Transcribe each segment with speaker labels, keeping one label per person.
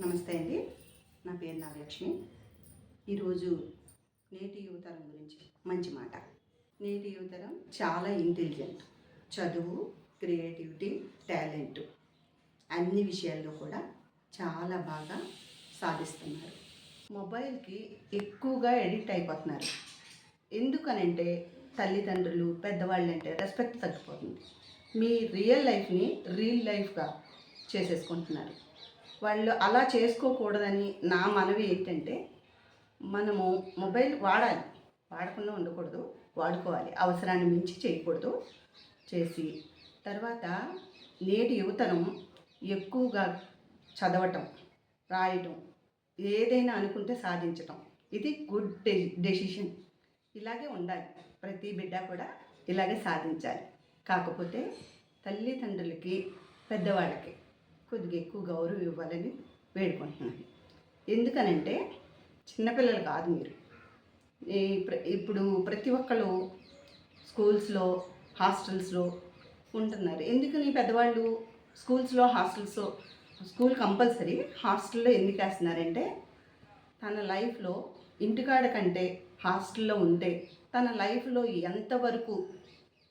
Speaker 1: నమస్తే అండి. నా పేరు నాగలక్ష్మి. ఈరోజు నేటి యువతరం గురించి మంచి మాట. నేటి యువతరం చాలా ఇంటెలిజెంట్, చదువు, క్రియేటివిటీ, టాలెంట్ అన్ని విషయాల్లో కూడా చాలా బాగా సాధిస్తున్నారు. మొబైల్కి ఎక్కువగా ఎడిక్ట్ అయిపోతున్నారు. ఎందుకనంటే తల్లిదండ్రులు, పెద్దవాళ్ళంటే రెస్పెక్ట్ తగ్గిపోతుంది. మీ రియల్ లైఫ్ని రీల్ లైఫ్గా చేసేసుకుంటున్నారు. వాళ్ళు అలా చేసుకోకూడదని నా మనవి ఏంటంటే, మనము మొబైల్ వాడాలి, వాడకుండా ఉండకూడదు, వాడుకోవాలి, అవసరాన్ని మించి చేయకూడదు. చేసి తర్వాత నేటి యువతరం ఎక్కువగా చదవటం, రాయటం, ఏదైనా అనుకుంటే సాధించటం, ఇది గుడ్ డెసిషన్. ఇలాగే ఉండాలి. ప్రతి బిడ్డ కూడా ఇలాగే సాధించాలి. కాకపోతే తల్లిదండ్రులకి, పెద్దవాళ్ళకి కొద్దిగా ఎక్కువ గౌరవం ఇవ్వాలని వేడుకుంటున్నాను. ఎందుకనంటే చిన్నపిల్లలు కాదు మీరు. ఇప్పుడు ప్రతి ఒక్కళ్ళు స్కూల్స్లో, హాస్టల్స్లో ఉంటున్నారు. ఎందుకని పెద్దవాళ్ళు స్కూల్స్లో, హాస్టల్స్లో, స్కూల్ కంపల్సరీ, హాస్టల్లో ఎందుకు వేస్తున్నారంటే తన లైఫ్లో ఇంటికాడ కంటే హాస్టల్లో ఉంటే తన లైఫ్లో ఎంతవరకు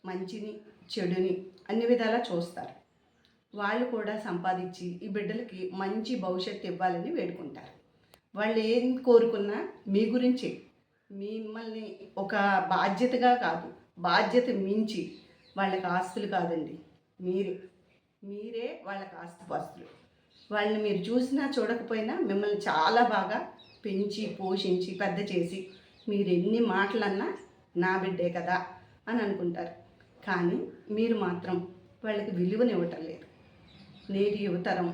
Speaker 1: మంచిని, చెడుని అన్ని విధాలా చూస్తారు. వాళ్ళు కూడా సంపాదించి ఈ బిడ్డలకి మంచి భవిష్యత్తు ఇవ్వాలని వేడుకుంటారు. వాళ్ళు ఏం కోరుకున్నా మీ గురించి, మిమ్మల్ని ఒక బాధ్యతగా కాదు, బాధ్యత మించి వాళ్ళకి ఆస్తులు కాదండి, మీరే వాళ్ళకి ఆస్తిపాస్తులు. వాళ్ళని మీరు చూసినా చూడకపోయినా మిమ్మల్ని చాలా బాగా పెంచి, పోషించి, పెద్ద చేసి మీరు ఎన్ని మాటలన్నా నా బిడ్డే కదా అని అనుకుంటారు. కానీ మీరు మాత్రం వాళ్ళకి విలువనివ్వటం లేదు. నేటి యువతరం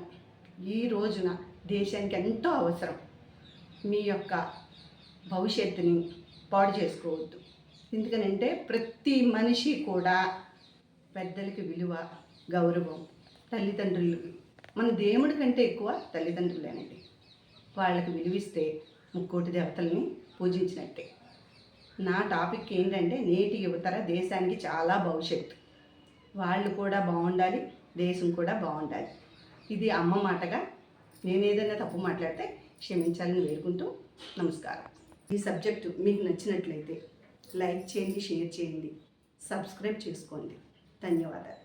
Speaker 1: ఈ రోజున దేశానికి ఎంతో అవసరం. మీ యొక్క భవిష్యత్తుని పాడు చేసుకోవద్దు. ఎందుకనంటే ప్రతి మనిషి కూడా పెద్దలకి విలువ, గౌరవం, తల్లిదండ్రులకి, మన దేవుడి కంటే ఎక్కువ తల్లిదండ్రులేనండి. వాళ్ళకి విలువిస్తే ముక్కోటి దేవతల్ని పూజించినట్టే. నా టాపిక్ ఏంటంటే నేటి యువతర దేశానికి చాలా భవిష్యత్తు. వాళ్ళు కూడా బాగుండాలి, దేశం కూడా బాగుండాలి. ఇది అమ్మ మాటగా నేను ఏదైనా తప్పు మాట్లాడితే క్షమించాలని వేడుకుంటూ నమస్కారం. ఈ సబ్జెక్టు మీకు నచ్చినట్లయితే లైక్ చేయండి, షేర్ చేయండి, సబ్స్క్రైబ్ చేసుకోండి. ధన్యవాదాలు.